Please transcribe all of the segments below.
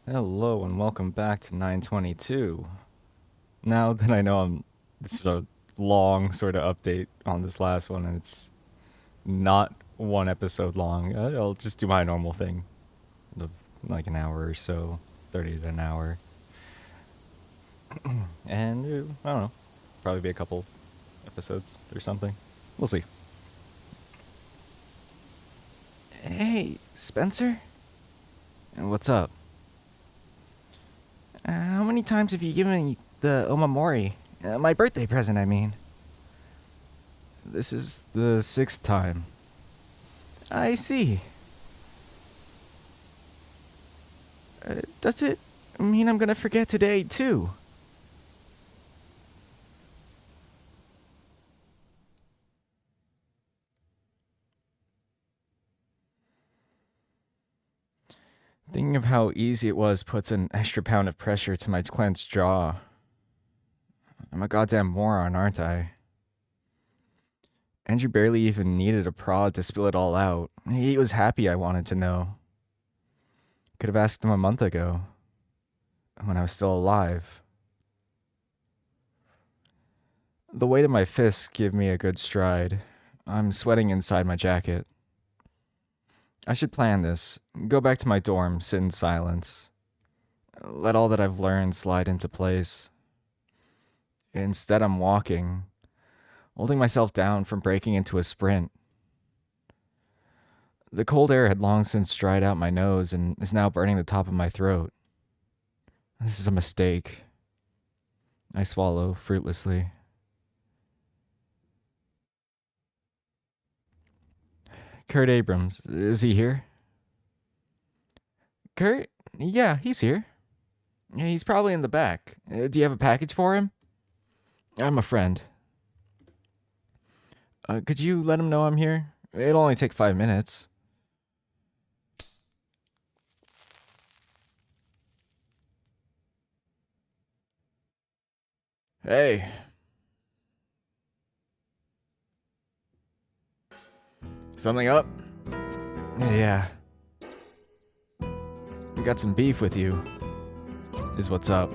Hello and welcome back to 922. Now that I know this is a long sort of update on this last one, and it's not one episode long, I'll just do my normal thing of like an hour or so, 30 to an hour. And I don't know, probably be a couple episodes or something. We'll see. Hey, Spencer? What's up? How many times have you given me the Omamori? My birthday present, I mean. This is the sixth time. I see. Does it mean I'm gonna forget today, too? Thinking of how easy it was puts an extra pound of pressure to my clenched jaw. I'm a goddamn moron, aren't I? Andrew barely even needed a prod to spill it all out. He was happy I wanted to know. Could have asked him a month ago, when I was still alive. The weight of my fists give me a good stride. I'm sweating inside my jacket. I should plan this. Go back to my dorm, sit in silence. Let all that I've learned slide into place. Instead, I'm walking, holding myself down from breaking into a sprint. The cold air had long since dried out my nose and is now burning the top of my throat. This is a mistake. I swallow fruitlessly. Kurt Abrams, is he here? Kurt? Yeah, he's here. He's probably in the back. Do you have a package for him? I'm a friend. Could you let him know I'm here? It'll only take 5 minutes. Hey. Something up? Yeah. Got some beef with you, is what's up.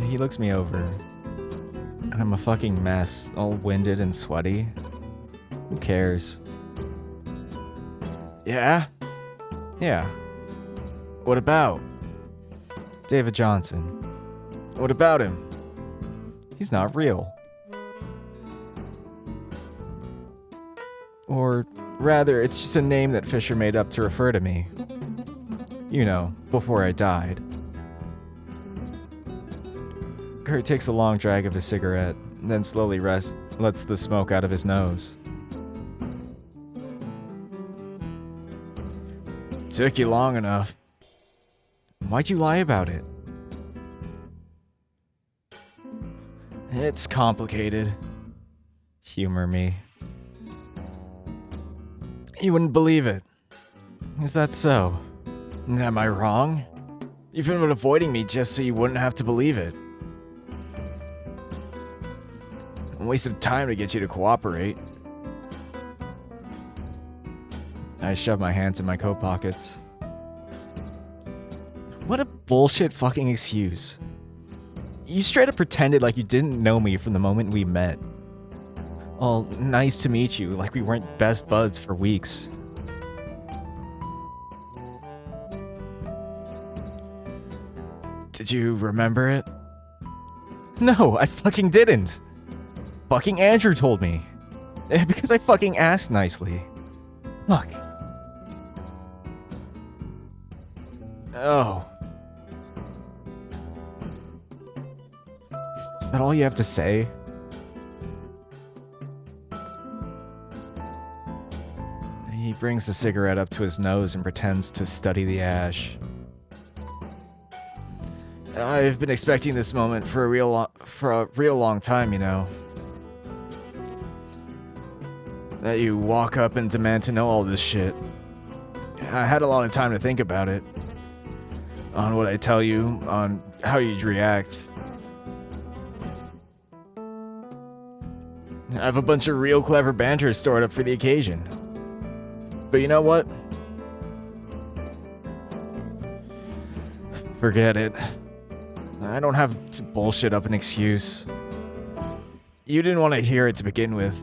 He looks me over. I'm a fucking mess, all winded and sweaty. Who cares? Yeah? Yeah. What about? David Johnson. What about him? He's not real. Or rather, it's just a name that Fisher made up to refer to me. You know, before I died. Kurt takes a long drag of his cigarette, then slowly lets the smoke out of his nose. Took you long enough. Why'd you lie about it? It's complicated. Humor me. You wouldn't believe it. Is that so? Am I wrong? You've been avoiding me just so you wouldn't have to believe it. A waste of time to get you to cooperate. I shove my hands in my coat pockets. What a bullshit fucking excuse. You straight up pretended like you didn't know me from the moment we met. All nice to meet you, like we weren't best buds for weeks. Did you remember it? No, I fucking didn't. Fucking Andrew told me. Because I fucking asked nicely. Fuck. Oh. Is that all you have to say? He brings the cigarette up to his nose and pretends to study the ash. I've been expecting this moment for a real long time, you know. That you walk up and demand to know all this shit. I had a lot of time to think about it. On what I tell you, on how you'd react. I have a bunch of real clever banter stored up for the occasion. But you know what? Forget it. I don't have to bullshit up an excuse. You didn't want to hear it to begin with.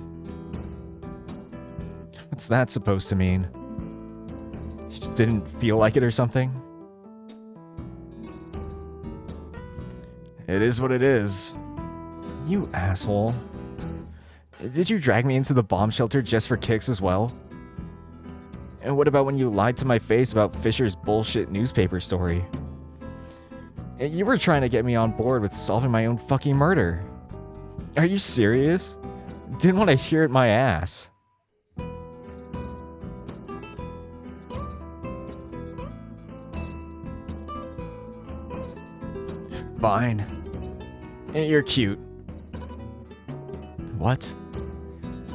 What's that supposed to mean? You just didn't feel like it or something? It is what it is. You asshole. Did you drag me into the bomb shelter just for kicks as well? And what about when you lied to my face about Fisher's bullshit newspaper story? You were trying to get me on board with solving my own fucking murder. Are you serious? Didn't want to hear it my ass. Fine. You're cute. What?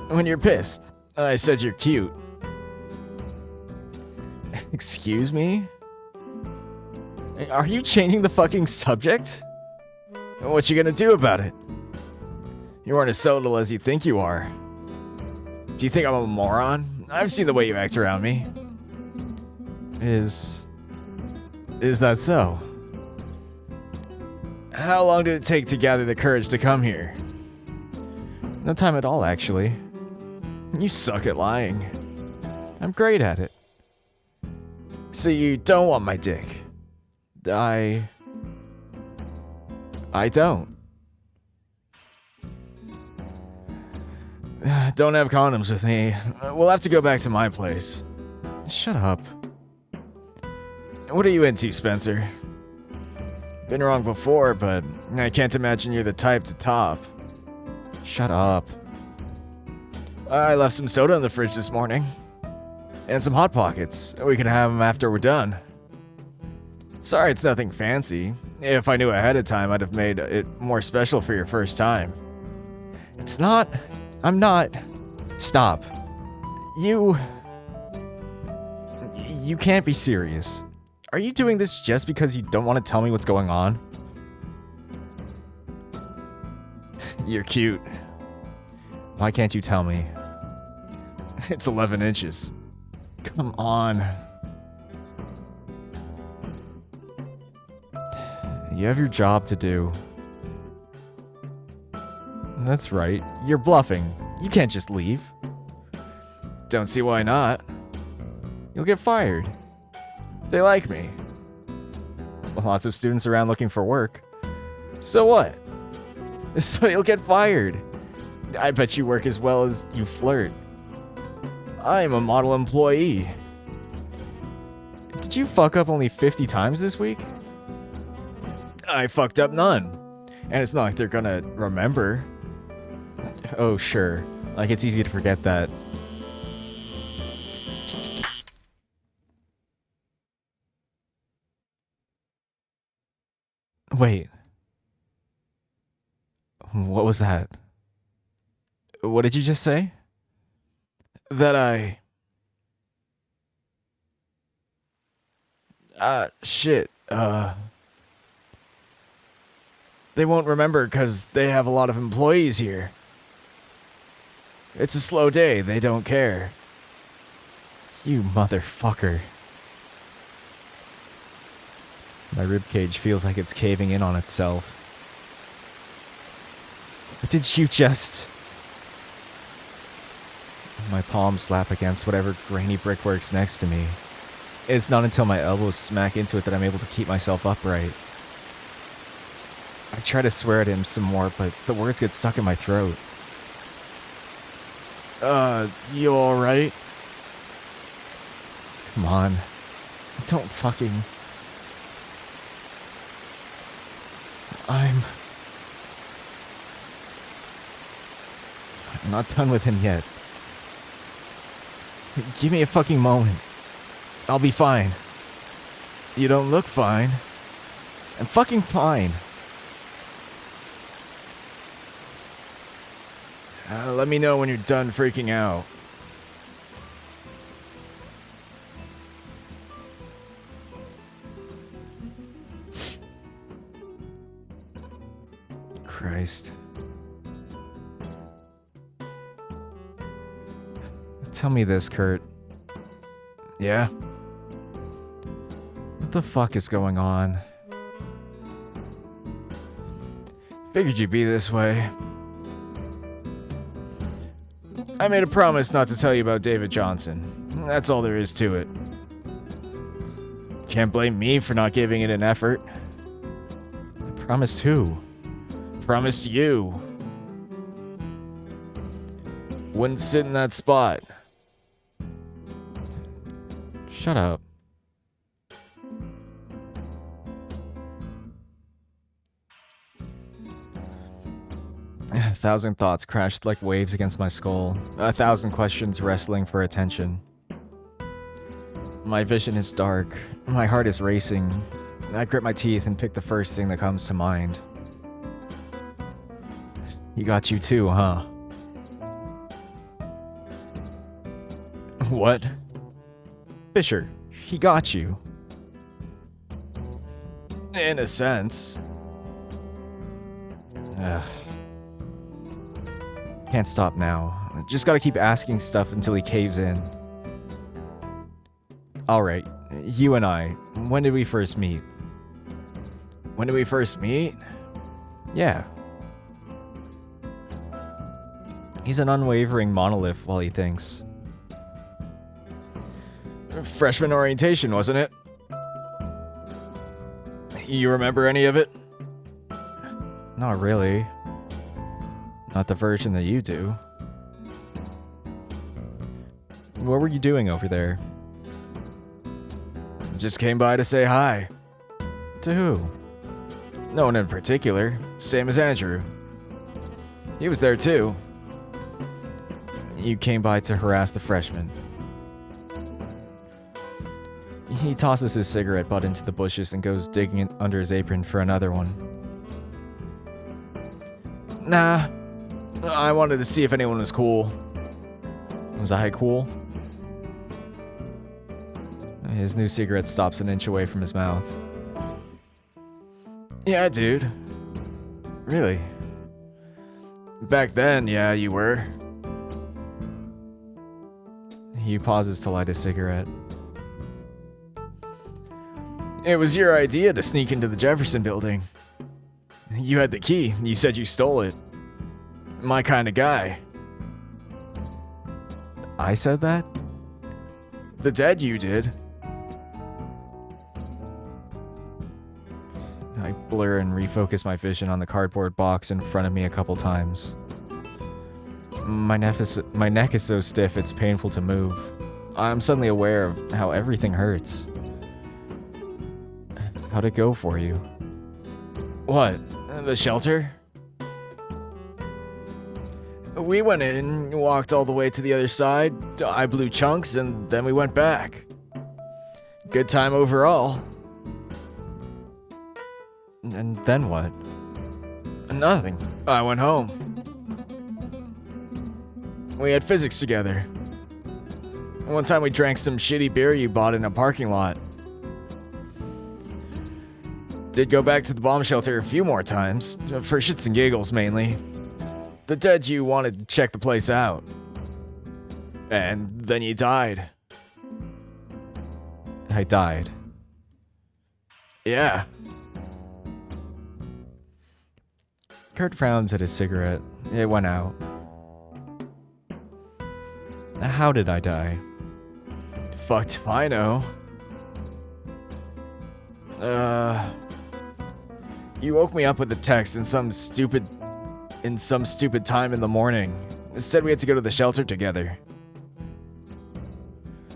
When you're pissed. I said you're cute. Excuse me? Are you changing the fucking subject? What you gonna do about it? You aren't as subtle as you think you are. Do you think I'm a moron? I've seen the way you act around me. Is that so? How long did it take to gather the courage to come here? No time at all, actually. You suck at lying. I'm great at it. So you don't want my dick? I don't. Don't have condoms with me. We'll have to go back to my place. Shut up. What are you into, Spencer? Been wrong before, but I can't imagine you're the type to top. Shut up. I left some soda in the fridge this morning. And some Hot Pockets. We can have them after we're done. Sorry it's nothing fancy. If I knew ahead of time, I'd have made it more special for your first time. It's not... I'm not... Stop. You can't be serious. Are you doing this just because you don't want to tell me what's going on? You're cute. Why can't you tell me? It's 11 inches. Come on. You have your job to do. That's right. You're bluffing. You can't just leave. Don't see why not. You'll get fired. They like me. Lots of students around looking for work. So what? So you'll get fired. I bet you work as well as you flirt. I'm a model employee. Did you fuck up only 50 times this week? I fucked up none. And it's not like they're gonna remember. Oh, sure. Like, it's easy to forget that. Wait. What was that? What did you just say? That shit. They won't remember because they have a lot of employees here. It's a slow day, they don't care. You motherfucker. My ribcage feels like it's caving in on itself. Did you just... My palms slap against whatever grainy brickwork's next to me. It's not until my elbows smack into it that I'm able to keep myself upright. I try to swear at him some more, but the words get stuck in my throat. You alright? Come on. Don't fucking... I'm not done with him yet. Give me a fucking moment. I'll be fine. You don't look fine. I'm fucking fine. Let me know when you're done freaking out. Christ. Tell me this, Kurt. Yeah? What the fuck is going on? Figured you'd be this way. I made a promise not to tell you about David Johnson. That's all there is to it. Can't blame me for not giving it an effort. I promised who? Promised you. Wouldn't sit in that spot. Shut up. A thousand thoughts crashed like waves against my skull. A thousand questions wrestling for attention. My vision is dark. My heart is racing. I grit my teeth and pick the first thing that comes to mind. He got you too, huh? What? Fisher, he got you. In a sense. Ugh. Can't stop now. Just gotta keep asking stuff until he caves in. Alright, you and I, when did we first meet? When did we first meet? Yeah. He's an unwavering monolith while he thinks. Freshman orientation, wasn't it? You remember any of it? Not really. Not the version that you do. What were you doing over there? Just came by to say hi. To who? No one in particular. Same as Andrew. He was there too. You came by to harass the freshman. He tosses his cigarette butt into the bushes and goes digging under his apron for another one. Nah. I wanted to see if anyone was cool. Was I cool? His new cigarette stops an inch away from his mouth. Yeah, dude. Really? Back then, yeah, you were. He pauses to light a cigarette. It was your idea to sneak into the Jefferson building. You had the key. You said you stole it. My kind of guy. I said that? The dead you did. I blur and refocus my vision on the cardboard box in front of me a couple times. My neck is so stiff it's painful to move. I'm suddenly aware of how everything hurts. How'd it go for you? What? The shelter? We went in, walked all the way to the other side, I blew chunks, and then we went back. Good time overall. And then what? Nothing. I went home. We had physics together. One time we drank some shitty beer you bought in a parking lot. Did go back to the bomb shelter a few more times, for shits and giggles mainly. The dead you wanted to check the place out. And then you died. I died. Yeah. Kurt frowns at his cigarette. It went out. How did I die? Fucked if I know. You woke me up with a text in some stupid time in the morning. Said we had to go to the shelter together.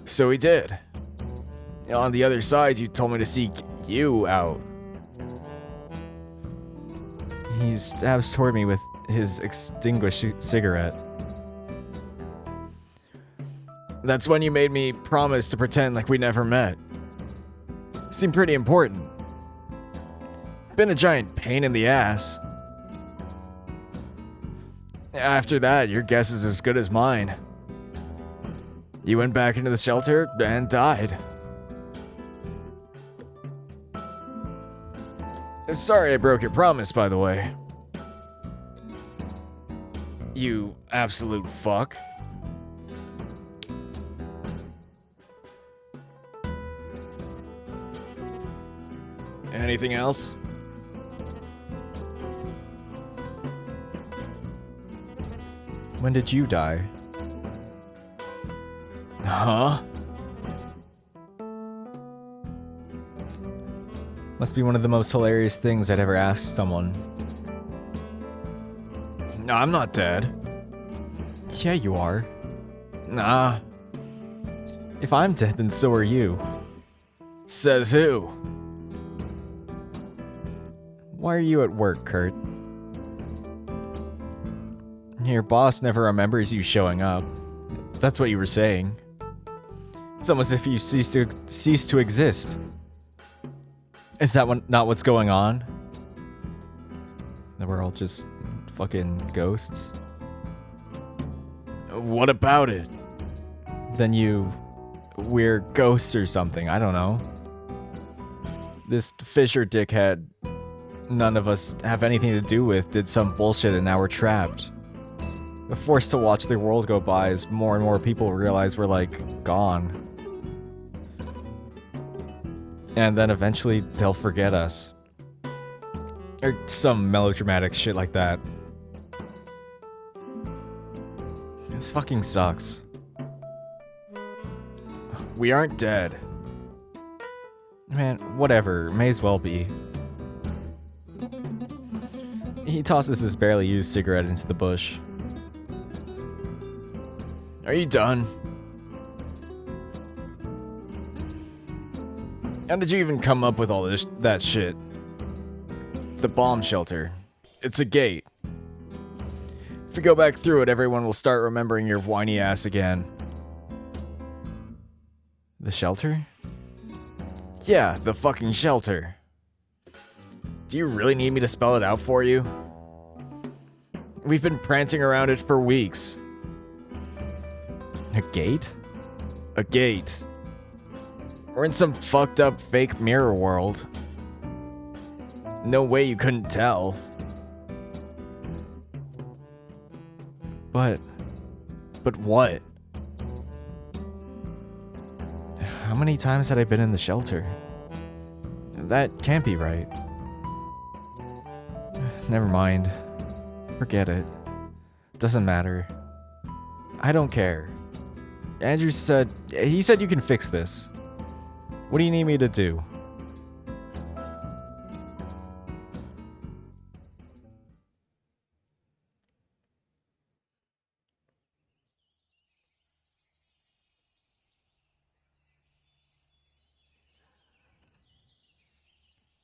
So we did. On the other side, you told me to seek you out. He stabs toward me with his extinguished cigarette. That's when you made me promise to pretend like we never met. Seemed pretty important. Been a giant pain in the ass. After that, your guess is as good as mine. You went back into the shelter and died. Sorry I broke your promise, by the way. You absolute fuck. Anything else? When did you die? Huh? Must be one of the most hilarious things I'd ever ask someone. No, I'm not dead. Yeah, you are. Nah. If I'm dead, then so are you. Says who? Why are you at work, Kurt? Your boss never remembers you showing up. That's what you were saying. It's almost as if you cease to exist. Is that not what's going on? That we're all just fucking ghosts? What about it? Then we're ghosts or something, I don't know. This Fisher dickhead none of us have anything to do with did some bullshit and now we're trapped. We're forced to watch the world go by as more and more people realize we're like gone. And then eventually they'll forget us. Or some melodramatic shit like that. This fucking sucks. We aren't dead. Man, whatever. May as well be. He tosses his barely used cigarette into the bush. Are you done? How did you even come up with all that shit? The bomb shelter. It's a gate. If we go back through it, everyone will start remembering your whiny ass again. The shelter? Yeah, the fucking shelter. Do you really need me to spell it out for you? We've been prancing around it for weeks. A gate? A gate. We're in some fucked up fake mirror world. No way you couldn't tell. But what? How many times had I been in the shelter? That can't be right. Never mind. Forget it. Doesn't matter. I don't care. Andrew said you can fix this. What do you need me to do?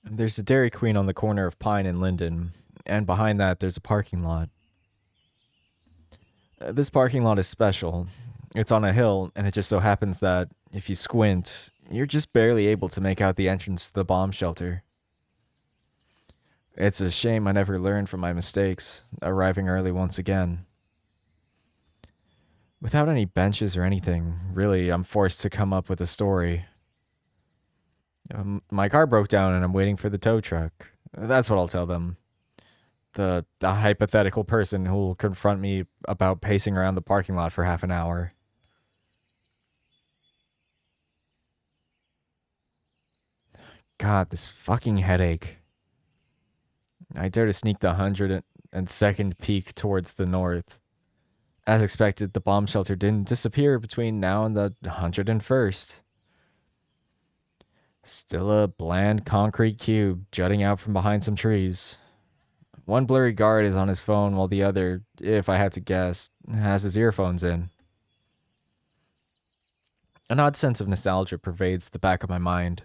There's a Dairy Queen on the corner of Pine and Linden, and behind that there's a parking lot. This parking lot is special. It's on a hill, and it just so happens that, if you squint, you're just barely able to make out the entrance to the bomb shelter. It's a shame I never learned from my mistakes, arriving early once again. Without any benches or anything, really, I'm forced to come up with a story. My car broke down and I'm waiting for the tow truck. That's what I'll tell them. The hypothetical person who will confront me about pacing around the parking lot for half an hour. God, this fucking headache. I dare to sneak the 102nd peak towards the north. As expected, the bomb shelter didn't disappear between now and the 101st. Still a bland concrete cube jutting out from behind some trees. One blurry guard is on his phone while the other, if I had to guess, has his earphones in. An odd sense of nostalgia pervades the back of my mind.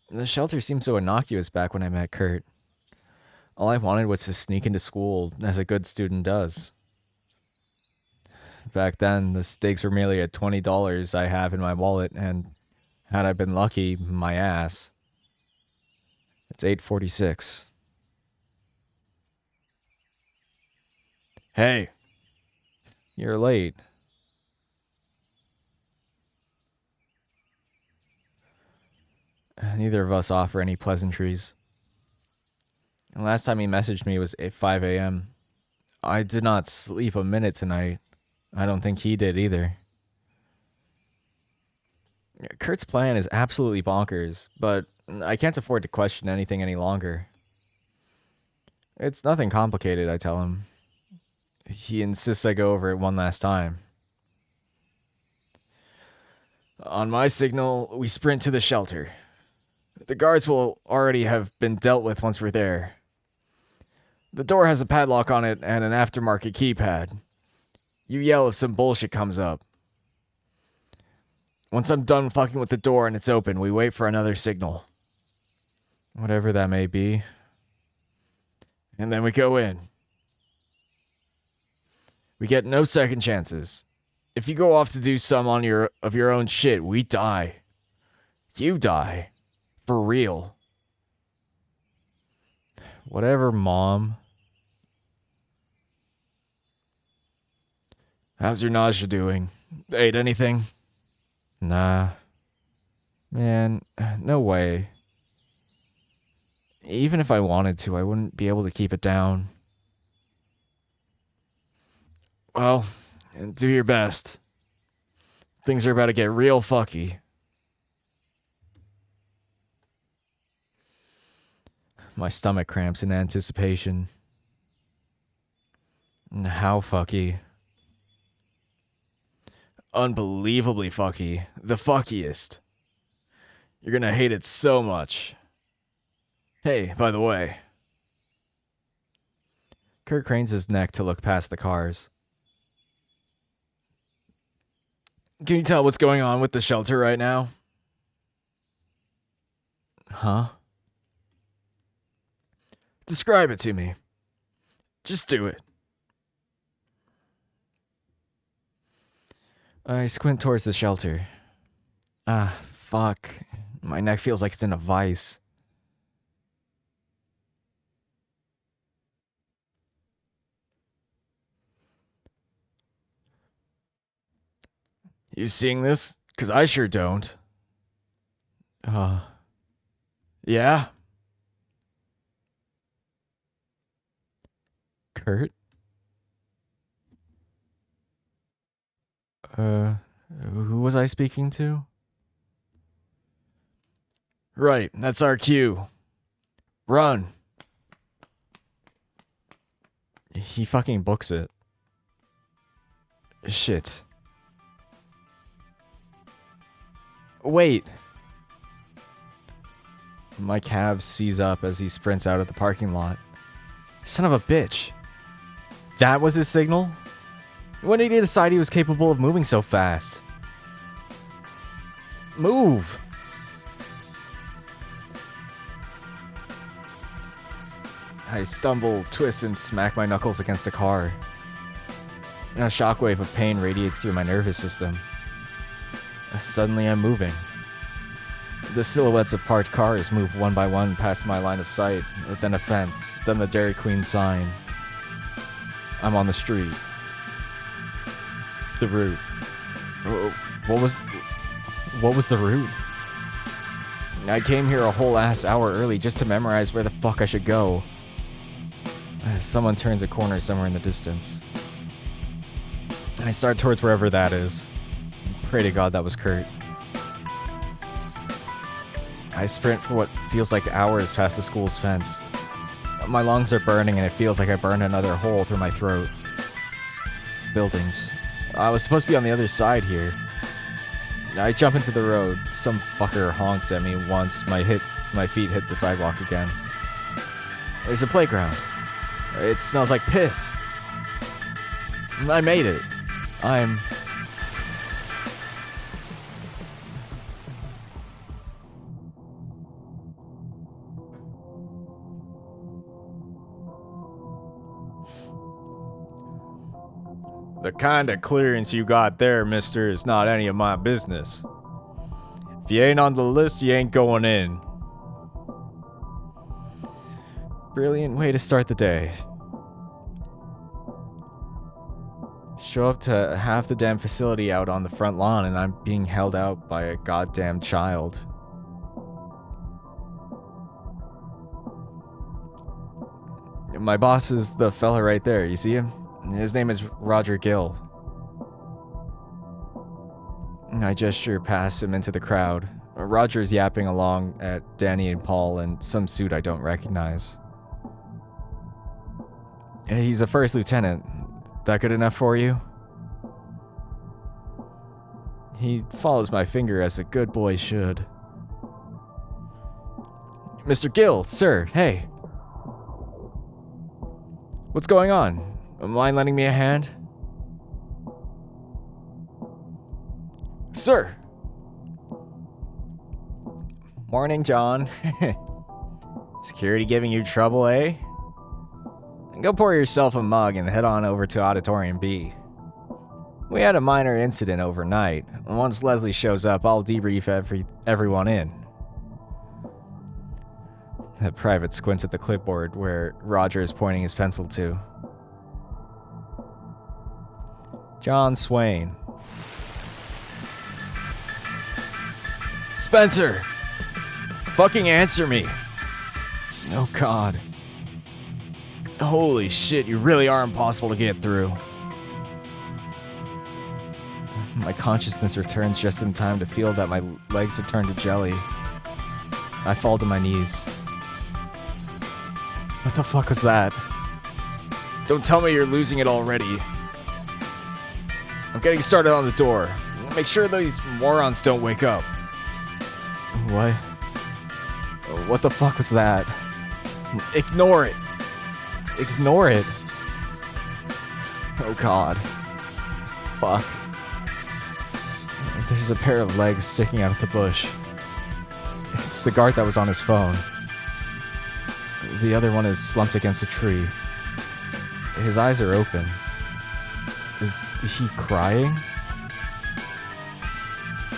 The shelter seemed so innocuous back when I met Kurt. All I wanted was to sneak into school, as a good student does. Back then, the stakes were merely at $20 I have in my wallet, and had I been lucky, my ass. It's 8:46. Hey. You're late. Neither of us offer any pleasantries. The last time he messaged me was at 5 a.m. I did not sleep a minute tonight. I don't think he did either. Kurt's plan is absolutely bonkers, but I can't afford to question anything any longer. It's nothing complicated, I tell him. He insists I go over it one last time. On my signal, we sprint to the shelter. The guards will already have been dealt with once we're there. The door has a padlock on it and an aftermarket keypad. You yell if some bullshit comes up. Once I'm done fucking with the door and it's open, we wait for another signal. Whatever that may be. And then we go in. We get no second chances. If you go off to do some of your own shit, we die. You die. For real. Whatever, Mom. How's your nausea doing? Ate anything? Nah. Man, no way. Even if I wanted to, I wouldn't be able to keep it down. Well, do your best. Things are about to get real fucky. My stomach cramps in anticipation. How fucky? Unbelievably fucky. The fuckiest. You're gonna hate it so much. Hey, by the way. Kurt cranes his neck to look past the cars. Can you tell what's going on with the shelter right now? Huh? Describe it to me. Just do it. I squint towards the shelter. Fuck. My neck feels like it's in a vice. You seeing this? 'Cause I sure don't. Yeah? Kurt? Who was I speaking to? Right, that's our cue. Run. He fucking books it. Shit. Wait. My cab sees up as he sprints out of the parking lot. Son of a bitch. That was his signal? When did he decide he was capable of moving so fast? Move! I stumble, twist, and smack my knuckles against a car. And a shockwave of pain radiates through my nervous system. Suddenly I'm moving. The silhouettes of parked cars move one by one past my line of sight, then a fence, then the Dairy Queen sign. I'm on the street. The route. What was the route? I came here a whole ass hour early just to memorize where the fuck I should go. Someone turns a corner somewhere in the distance. I start towards wherever that is. Pray to God that was Kurt. I sprint for what feels like hours past the school's fence. My lungs are burning and it feels like I burned another hole through my throat. Buildings. I was supposed to be on the other side here. I jump into the road. Some fucker honks at me once my feet hit the sidewalk again. There's a playground. It smells like piss. I made it. I'm... The kind of clearance you got there, mister, is not any of my business. If you ain't on the list, you ain't going in. Brilliant way to start the day. Show up to half the damn facility out on the front lawn and I'm being held out by a goddamn child. My boss is the fella right there, you see him? His name is Roger Gill. I gesture past him into the crowd. Roger's yapping along at Danny and Paul in some suit I don't recognize. He's a first lieutenant. That good enough for you? He follows my finger as a good boy should. Mr. Gill, sir, hey. What's going on? Mind lending me a hand? Sir! Morning, John. Security giving you trouble, eh? Go pour yourself a mug and head on over to Auditorium B. We had a minor incident overnight. Once Leslie shows up, I'll debrief everyone in. The private squints at the clipboard where Roger is pointing his pencil to. John Swain. Spencer! Fucking answer me! Oh God. Holy shit, you really are impossible to get through. My consciousness returns just in time to feel that my legs have turned to jelly. I fall to my knees. What the fuck was that? Don't tell me you're losing it already. I'm getting started on the door. Make sure these morons don't wake up. What? What the fuck was that? Ignore it. Ignore it. Oh God. Fuck. There's a pair of legs sticking out of the bush. It's the guard that was on his phone. The other one is slumped against a tree. His eyes are open. Is he crying?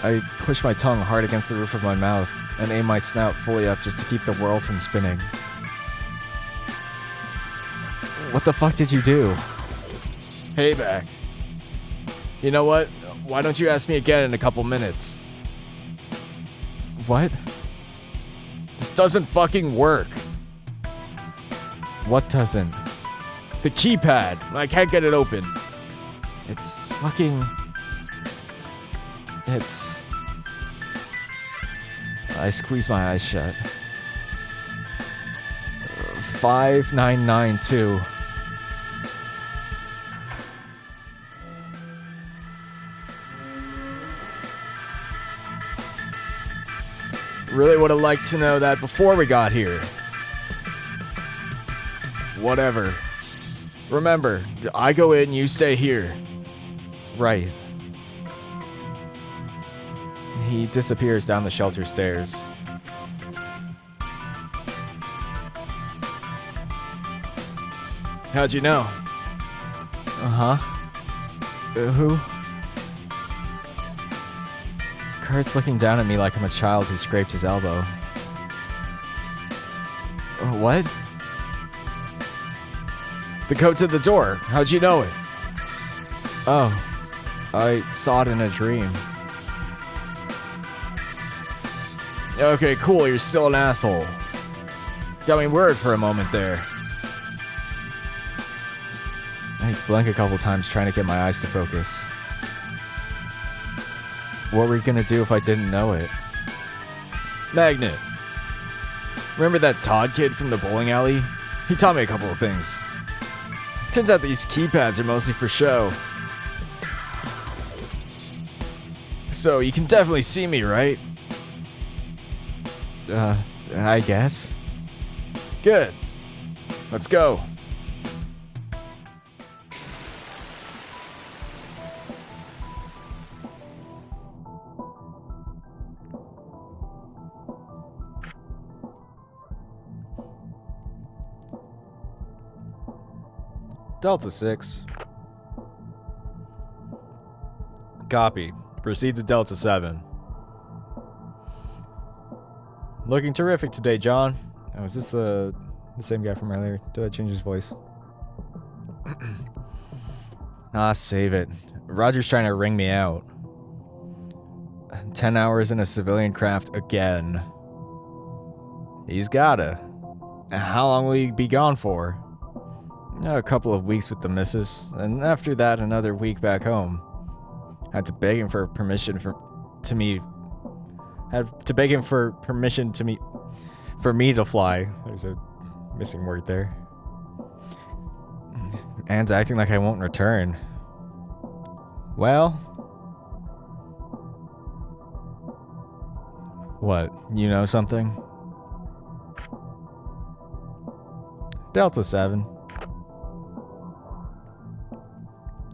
I push my tongue hard against the roof of my mouth and aim my snout fully up just to keep the world from spinning. What the fuck did you do? Hey, back. You know what? Why don't you ask me again in a couple minutes? What? This doesn't fucking work. What doesn't? The keypad. I can't get it open. It's fucking... It's... I squeeze my eyes shut. 5992. Really would have liked to know that before we got here. Whatever. Remember, I go in, you stay here. Right. He disappears down the shelter stairs. How'd you know? Uh-huh. Who? Kurt's looking down at me like I'm a child who scraped his elbow. What? The code to the door. How'd you know it? Oh, I saw it in a dream. Okay, cool, you're still an asshole. Got me worried for a moment there. I blink a couple times trying to get my eyes to focus. What were you gonna do if I didn't know it? Magnet. Remember that Todd kid from the bowling alley? He taught me a couple of things. Turns out these keypads are mostly for show. So you can definitely see me, right? I guess. Good. Let's go. Delta 6. Copy. Proceed to Delta 7. Looking terrific today, John. Oh, is this the same guy from earlier? Did I change his voice? Save it. Roger's trying to wring me out. 10 hours in a civilian craft again. He's gotta. How long will he be gone for? A couple of weeks with the missus, and after that another week back home. Had to beg him for permission for me to fly. There's a missing word there. And acting like I won't return. Well... What, you know something? Delta 7.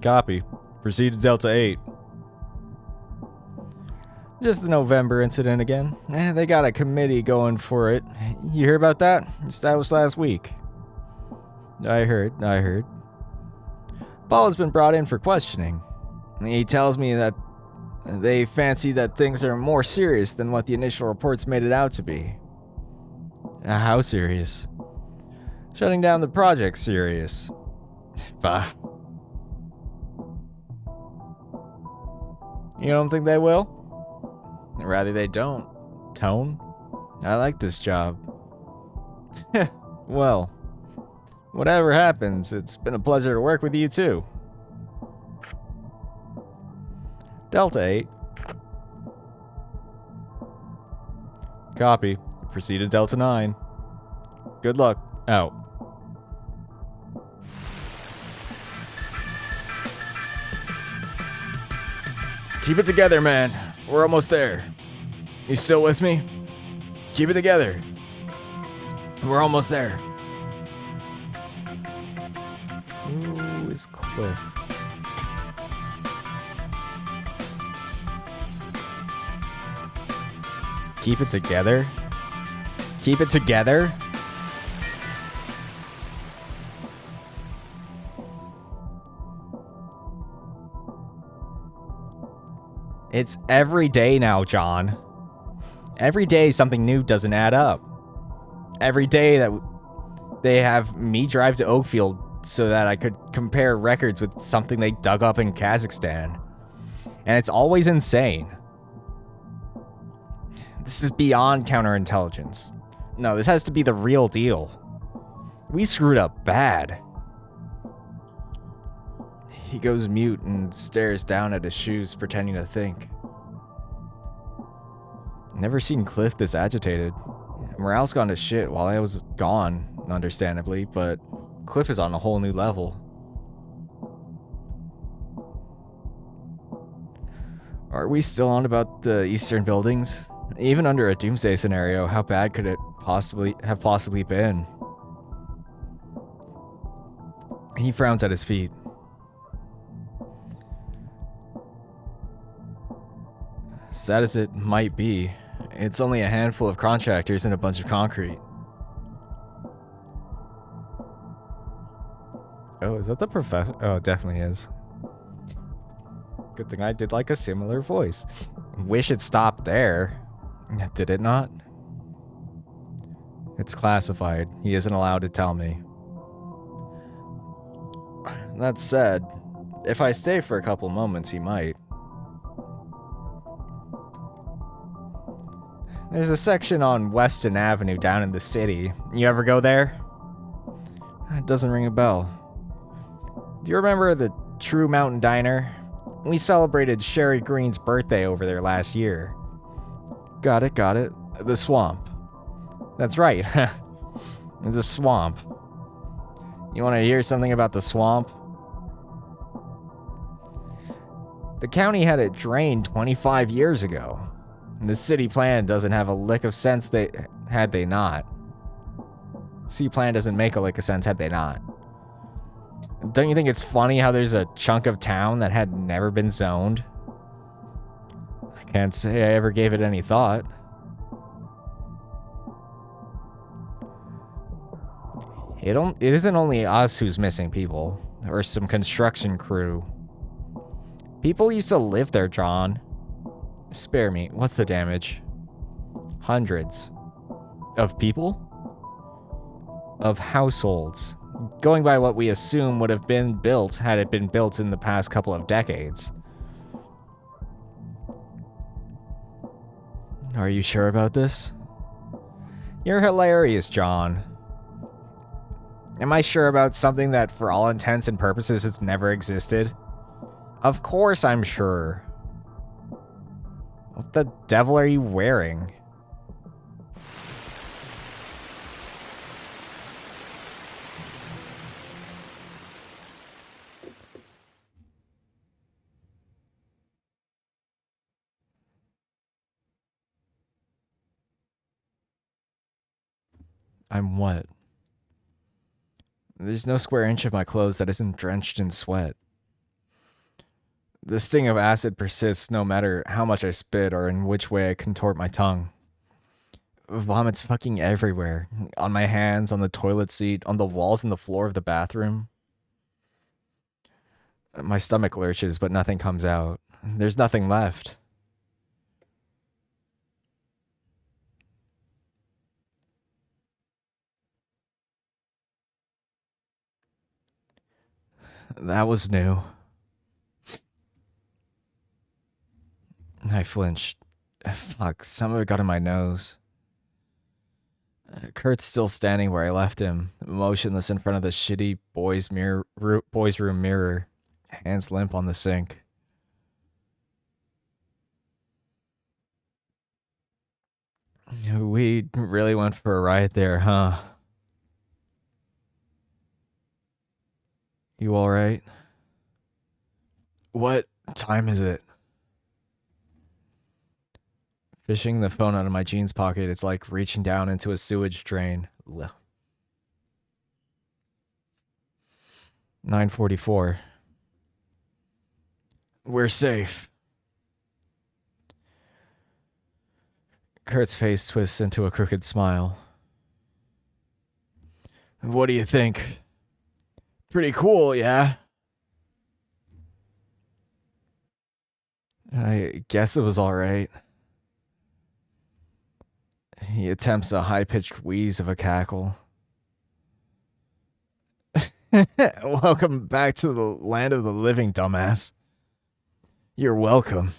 Copy. Proceed to Delta 8. Just the November incident again. They got a committee going for it. You hear about that? Established last week. I heard. Paul has been brought in for questioning. He tells me that they fancy that things are more serious than what the initial reports made it out to be. How serious? Shutting down the project's serious. Bah. You don't think they will? Rather they don't. Tone? I like this job. Well, whatever happens, it's been a pleasure to work with you too. Delta 8. Copy. Proceed to Delta 9. Good luck. Out. Keep it together, man. We're almost there. You still with me? Keep it together. We're almost there. Who is Cliff? Keep it together? Keep it together? It's every day now, John. Every day something new doesn't add up. Every day that they have me drive to Oakfield so that I could compare records with something they dug up in Kazakhstan. And it's always insane. This is beyond counterintelligence. No, this has to be the real deal. We screwed up bad. He goes mute and stares down at his shoes, pretending to think. Never seen Cliff this agitated. Morale's gone to shit while I was gone, understandably, but Cliff is on a whole new level. Are we still on about the eastern buildings? Even under a doomsday scenario, how bad could it have possibly been? He frowns at his feet. Sad as it might be, it's only a handful of contractors and a bunch of concrete. Oh, is that the professor? Oh, it definitely is. Good thing I did like a similar voice. Wish it stopped there. Did it not? It's classified. He isn't allowed to tell me. That said, if I stay for a couple moments, he might. There's a section on Weston Avenue down in the city. You ever go there? It doesn't ring a bell. Do you remember the True Mountain Diner? We celebrated Sherry Green's birthday over there last year. Got it. The swamp. That's right. The swamp. You want to hear something about the swamp? The county had it drained 25 years ago. The city plan doesn't have a lick of sense had they not. City plan doesn't make a lick of sense had they not. Don't you think it's funny how there's a chunk of town that had never been zoned? I can't say I ever gave it any thought. It isn't only us who's missing people, or some construction crew. People used to live there, John. Spare me, what's the damage? Hundreds. Of people? Of households. Going by what we assume would have been built had it been built in the past couple of decades. Are you sure about this? You're hilarious, John. Am I sure about something that for all intents and purposes it's never existed? Of course I'm sure. What the devil are you wearing? I'm what? There's no square inch of my clothes that isn't drenched in sweat. The sting of acid persists no matter how much I spit or in which way I contort my tongue. Vomit's fucking everywhere. On my hands, on the toilet seat, on the walls and the floor of the bathroom. My stomach lurches, but nothing comes out. There's nothing left. That was new. I flinched. Fuck, some of it got in my nose. Kurt's still standing where I left him, motionless in front of the shitty boys' room mirror, hands limp on the sink. We really went for a ride there, huh? You alright? What time is it? Fishing the phone out of my jeans pocket, it's like reaching down into a sewage drain. 9:44. We're safe. Kurt's face twists into a crooked smile. What do you think? Pretty cool, yeah? I guess it was alright. He attempts a high-pitched wheeze of a cackle. Welcome back to the land of the living, dumbass. You're welcome.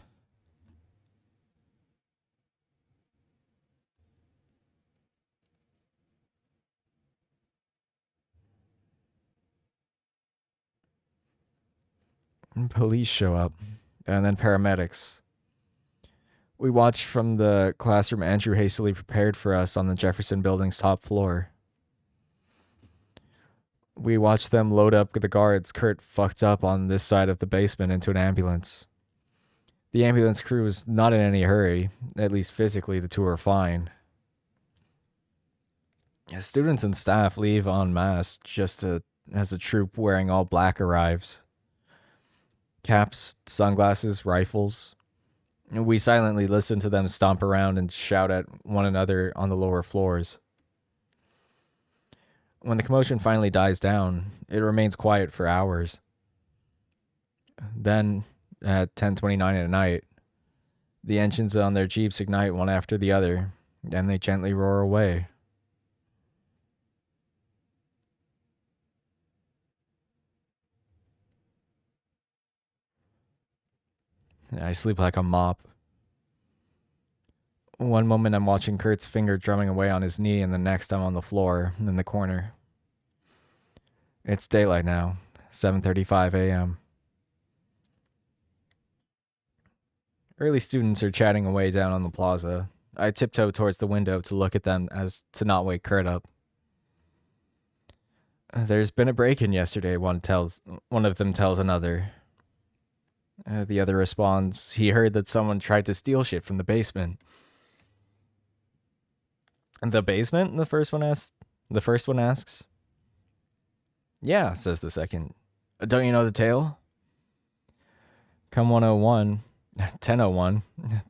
Police show up, and then paramedics. We watch from the classroom Andrew hastily prepared for us on the Jefferson Building's top floor. We watch them load up the guards Kurt fucked up on this side of the basement into an ambulance. The ambulance crew is not in any hurry, at least physically the two are fine. Students and staff leave en masse just as a troop wearing all black arrives. Caps, sunglasses, rifles. We silently listen to them stomp around and shout at one another on the lower floors. When the commotion finally dies down, it remains quiet for hours. Then, at 10:29 at night, the engines on their jeeps ignite one after the other, and they gently roar away. I sleep like a mop. One moment I'm watching Kurt's finger drumming away on his knee, and the next I'm on the floor in the corner. It's daylight now, 7:35 a.m. Early students are chatting away down on the plaza. I tiptoe towards the window to look at them as to not wake Kurt up. There's been a break-in yesterday, one of them tells another. The other responds, he heard that someone tried to steal shit from the basement. The basement? The first one asks. Yeah, says the second. Don't you know the tale? Come 101, 10:01,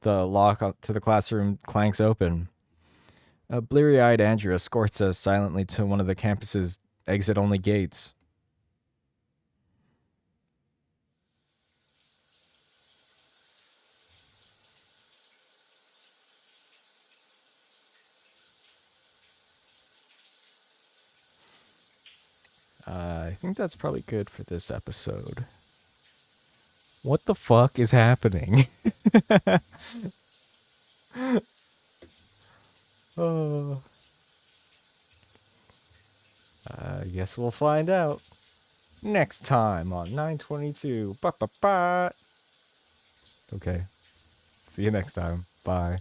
the lock to the classroom clanks open. A bleary-eyed Andrew escorts us silently to one of the campus's exit-only gates. I think that's probably good for this episode. What the fuck is happening? Oh. I guess we'll find out next time on 922. Ba ba ba. Okay. See you next time. Bye.